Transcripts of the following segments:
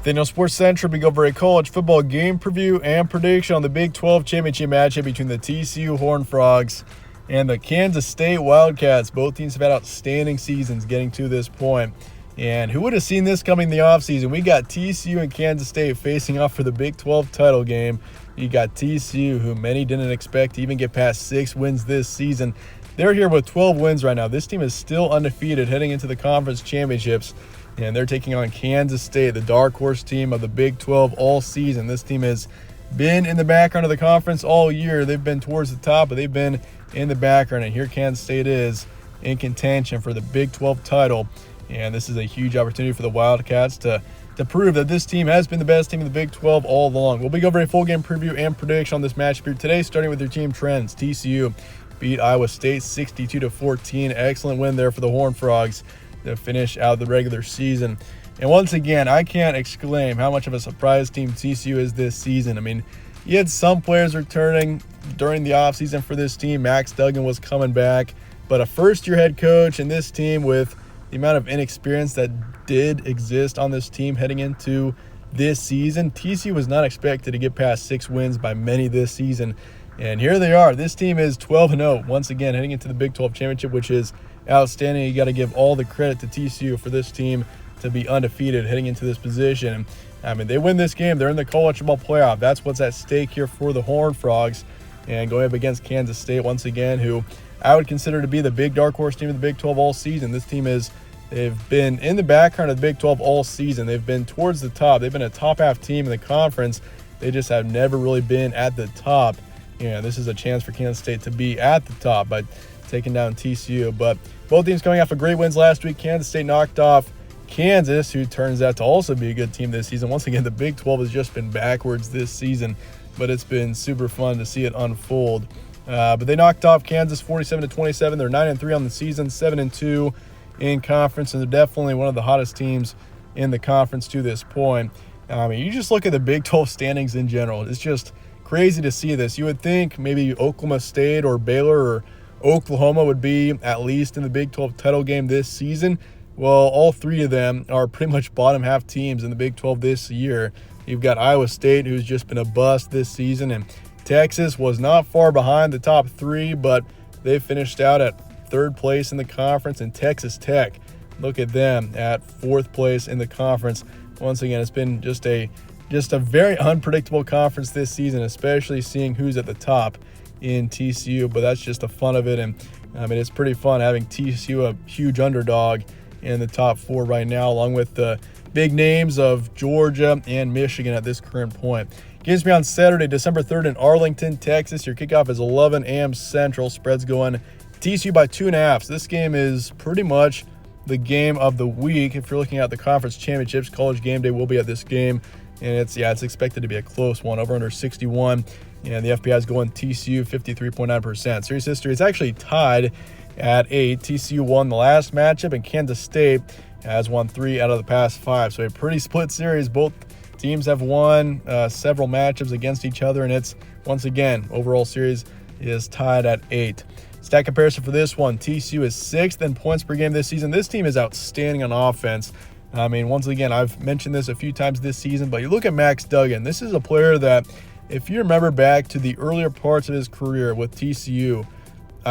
Nathaniel Sports Central, we go over a college football game preview and prediction on the Big 12 championship matchup between the TCU Horned Frogs and the Kansas State Wildcats. Both teams have had outstanding seasons getting to this point. And who would have seen this coming in the offseason? We got TCU and Kansas State facing off for the Big 12 title game. You got TCU, who many didn't expect to even get past 6 wins this season. They're here with 12 wins right now. This team is still undefeated heading into the conference championships. And they're taking on Kansas State, the dark horse team of the Big 12 all season. This team has been in the background of the conference all year. They've been towards the top, but they've been in the background. And here Kansas State is in contention for the Big 12 title. And this is a huge opportunity for the Wildcats to prove that this team has been the best team in the Big 12 all along. We'll be going over a full game preview and prediction on this matchup here today, starting with your team trends. TCU beat Iowa State 62-14. Excellent win there for the Horned Frogs to finish out the regular season. And once again, I can't exclaim how much of a surprise team TCU is this season. I mean, you had some players returning during the offseason for this team. Max Duggan was coming back, but a first-year head coach and this team with the amount of inexperience that did exist on this team heading into this season, TCU was not expected to get past 6 wins by many this season. And here they are. This team is 12-0 once again heading into the Big 12 championship, which is outstanding. You got to give all the credit to TCU for this team to be undefeated heading into this position. I mean, they win this game, they're in the college football playoff. That's what's at stake here for the Horned Frogs. And going up against Kansas State once again, who I would consider to be the big dark horse team of the Big 12 all season. This team they've been in the background of the Big 12 all season. They've been towards the top. They've been a top half team in the conference. They just have never really been at the top. This is a chance for Kansas State to be at the top by taking down TCU. But both teams coming off of great wins last week. Kansas State knocked off Kansas, who turns out to also be a good team this season. Once again, the Big 12 has just been backwards this season, but it's been super fun to see it unfold. But they knocked off Kansas 47-27. They're 9-3 on the season, 7-2 in conference, and they're definitely one of the hottest teams in the conference to this point. You just look at the Big 12 standings in general. It's just crazy to see this. You would think maybe Oklahoma State or Baylor or Oklahoma would be at least in the Big 12 title game this season. Well, all three of them are pretty much bottom half teams in the Big 12 this year. You've got Iowa State, who's just been a bust this season, and Texas was not far behind the top 3, but they finished out at 3rd place in the conference. And Texas Tech, look at them at 4th place in the conference. Once again, it's been just a very unpredictable conference this season, especially seeing who's at the top in TCU, but that's just the fun of it. And it's pretty fun having TCU a huge underdog in the top 4 right now, along with the big names of Georgia and Michigan at this current point. Games be on Saturday, December 3rd in Arlington, Texas. Your kickoff is 11 a.m. Central. Spreads going TCU by 2.5. So this game is pretty much the game of the week. If you're looking at the conference championships, College Game Day will be at this game, and it's expected to be a close one, over under 61. And the FPI is going TCU 53.9%. Series history is actually tied at 8. TCU won the last matchup, and Kansas State has won 3 out of the past 5. So a pretty split series. Both teams have won several matchups against each other, and it's, once again, overall series is tied at 8. Stat comparison for this one, TCU is 6th in points per game this season. This team is outstanding on offense. Once again, I've mentioned this a few times this season, but you look at Max Duggan. This is a player that, if you remember back to the earlier parts of his career with TCU,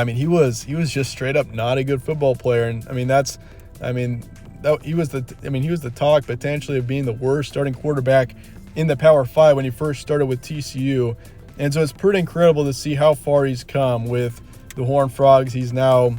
he was just straight up not a good football player. And he was the talk potentially of being the worst starting quarterback in the Power 5 when he first started with TCU. And so it's pretty incredible to see how far he's come with the Horned Frogs. He's now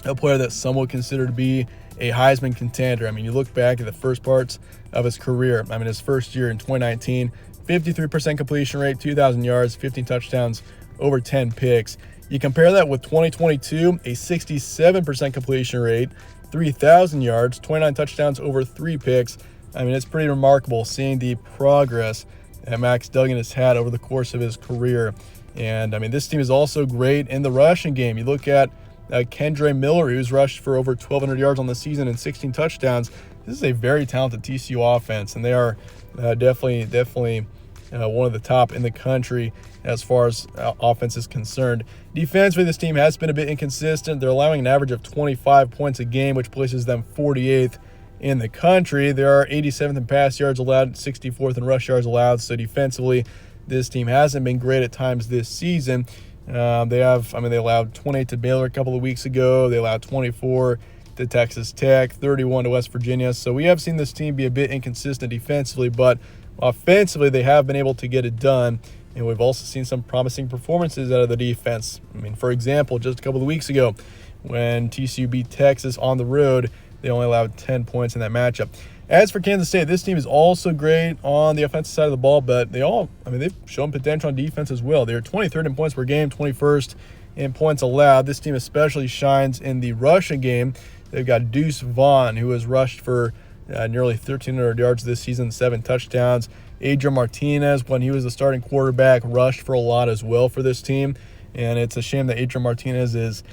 a player that some would consider to be a Heisman contender. You look back at the first parts of his career. His first year in 2019, 53% completion rate, 2,000 yards, 15 touchdowns, over 10 picks. You compare that with 2022, a 67% completion rate, 3,000 yards, 29 touchdowns, over 3 picks. It's pretty remarkable seeing the progress that Max Duggan has had over the course of his career. And, this team is also great in the rushing game. You look at Kendre Miller, who's rushed for over 1,200 yards on the season and 16 touchdowns. This is a very talented TCU offense, and they are definitely one of the top in the country as far as offense is concerned. Defensively, this team has been a bit inconsistent. They're allowing an average of 25 points a game, which places them 48th in the country. They are 87th in pass yards allowed, 64th in rush yards allowed. So defensively, this team hasn't been great at times this season. They allowed 28 to Baylor a couple of weeks ago. They allowed 24 to Texas Tech, 31 to West Virginia. So we have seen this team be a bit inconsistent defensively, but offensively, they have been able to get it done. And we've also seen some promising performances out of the defense. For example, just a couple of weeks ago, when TCU beat Texas on the road, they only allowed 10 points in that matchup. As for Kansas State, this team is also great on the offensive side of the ball, but they've shown potential on defense as well. They're 23rd in points per game, 21st in points allowed. This team especially shines in the rushing game. They've got Deuce Vaughn, who has rushed for nearly 1,300 yards this season, 7 touchdowns. Adrian Martinez, when he was the starting quarterback, rushed for a lot as well for this team. And it's a shame that Adrian Martinez is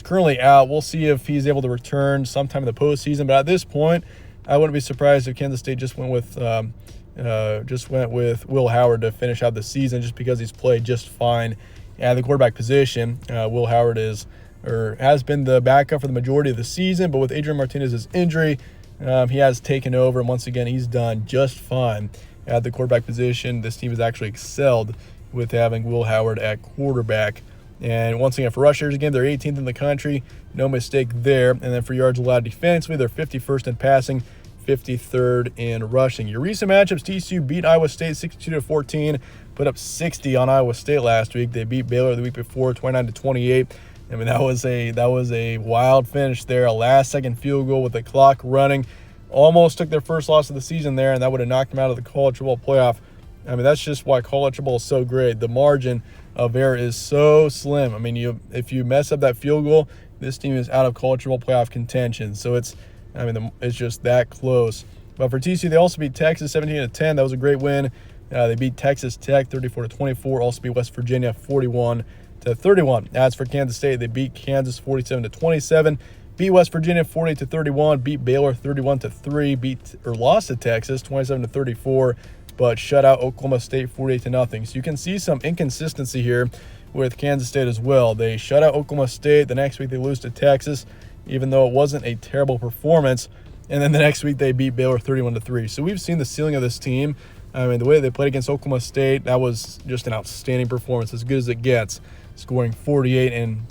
currently out. We'll see if he's able to return sometime in the postseason. But at this point, I wouldn't be surprised if Kansas State just went with Will Howard to finish out the season, just because he's played just fine at the quarterback position. Will Howard has been the backup for the majority of the season, but with Adrian Martinez's injury, he has taken over, and once again, he's done just fine at the quarterback position. This team has actually excelled with having Will Howard at quarterback. And once again, for rushers, again, they're 18th in the country. No mistake there. And then for yards allowed defensively, they're 51st in passing, 53rd in rushing. Your recent matchups, TCU beat Iowa State 62-14, put up 60 on Iowa State last week. They beat Baylor the week before 29-28. That was a wild finish there, a last-second field goal with the clock running. Almost took their first loss of the season there, and that would have knocked them out of the college football playoff. That's just why college football is so great. The margin of error is so slim. If you mess up that field goal, this team is out of college football playoff contention. So it's just that close. But for TCU, they also beat Texas 17-10. That was a great win. They beat Texas Tech 34-24. Also beat West Virginia 41-31. As for Kansas State, they beat Kansas 47-27. Beat West Virginia 40-31. Beat Baylor 31-3. Lost to Texas 27-34. But shut out Oklahoma State 48-0. So you can see some inconsistency here with Kansas State as well. They shut out Oklahoma State. The next week they lose to Texas, even though it wasn't a terrible performance. And then the next week they beat Baylor 31-3. So we've seen the ceiling of this team. The way they played against Oklahoma State, that was just an outstanding performance, as good as it gets, scoring 48 and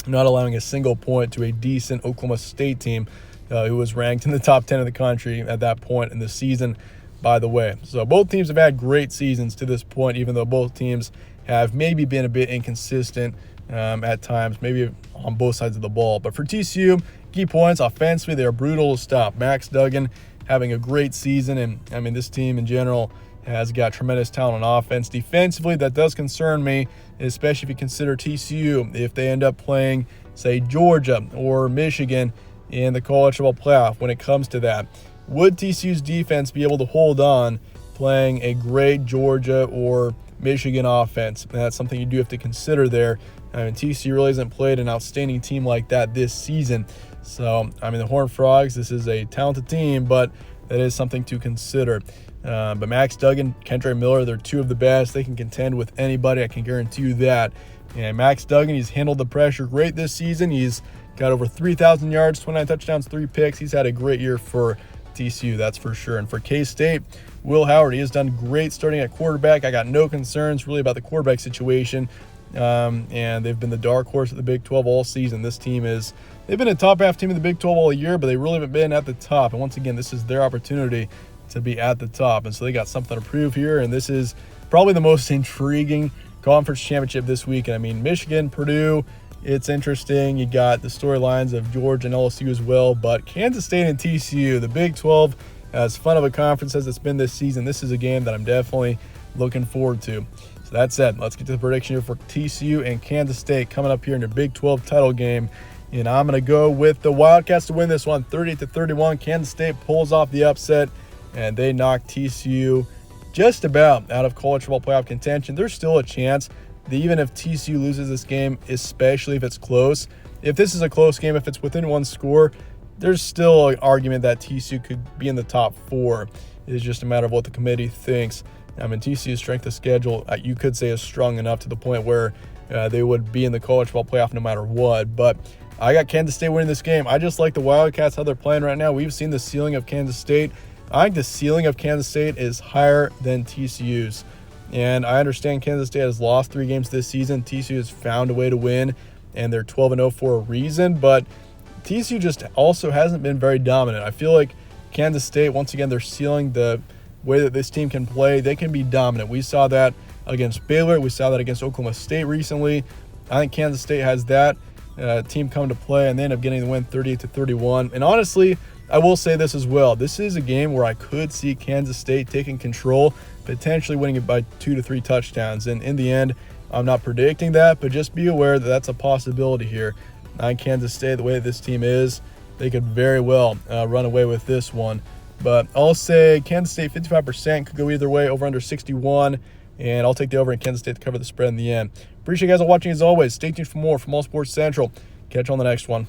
not allowing a single point to a decent Oklahoma State team who was ranked in the top 10 of the country at that point in the season, by the way. So both teams have had great seasons to this point, even though both teams have maybe been a bit inconsistent at times, maybe on both sides of the ball. But for TCU, key points, offensively, they are brutal to stop. Max Duggan having a great season, and this team in general has got tremendous talent on offense. Defensively, that does concern me, especially if you consider TCU, if they end up playing, say, Georgia or Michigan in the college football playoff when it comes to that. Would TCU's defense be able to hold on playing a great Georgia or Michigan offense? And that's something you do have to consider there. TCU really hasn't played an outstanding team like that this season. So, the Horned Frogs, this is a talented team, but that is something to consider. But Max Duggan, Kendra Miller, they're two of the best. They can contend with anybody, I can guarantee you that. And Max Duggan, he's handled the pressure great this season. He's got over 3,000 yards, 29 touchdowns, 3 picks. He's had a great year for TCU, that's for sure. And for K-State, Will Howard, he has done great starting at quarterback. I got no concerns really about the quarterback situation. And they've been the dark horse of the Big 12 all season. This team they've been a top half team in the Big 12 all year, but they really haven't been at the top. And once again, this is their opportunity to be at the top. And so they got something to prove here. And this is probably the most intriguing conference championship this week. And Michigan, Purdue, it's interesting. You got the storylines of Georgia and LSU as well. But Kansas State and TCU, the Big 12, as fun of a conference as it's been this season, this is a game that I'm definitely looking forward to. So that said, let's get to the prediction here for TCU and Kansas State coming up here in your Big 12 title game. And I'm going to go with the Wildcats to win this one, 30-31. Kansas State pulls off the upset, and they knock TCU just about out of college football playoff contention. There's still a chance that even if TCU loses this game, especially if it's close, if this is a close game, if it's within one score, there's still an argument that TCU could be in the top 4. It's just a matter of what the committee thinks. TCU's strength of schedule, you could say, is strong enough to the point where they would be in the college football playoff no matter what. But I got Kansas State winning this game. I just like the Wildcats, how they're playing right now. We've seen the ceiling of Kansas State. I think the ceiling of Kansas State is higher than TCU's. And I understand Kansas State has lost 3 games this season. TCU has found a way to win, and they're 12-0 for a reason. But TCU just also hasn't been very dominant. I feel like Kansas State, once again, they're ceiling the way that this team can play. They can be dominant. We saw that against Baylor. We saw that against Oklahoma State recently. I think Kansas State has that team come to play, and they end up getting the win 38-31. And honestly, I will say this as well. This is a game where I could see Kansas State taking control, potentially winning it by 2 to 3 touchdowns. And in the end, I'm not predicting that, but just be aware that that's a possibility here. I think Kansas State, the way that this team is, they could very well run away with this one. But I'll say Kansas State 55% could go either way, over under 61. And I'll take the over in Kansas State to cover the spread in the end. Appreciate you guys all watching as always. Stay tuned for more from All Sports Central. Catch you on the next one.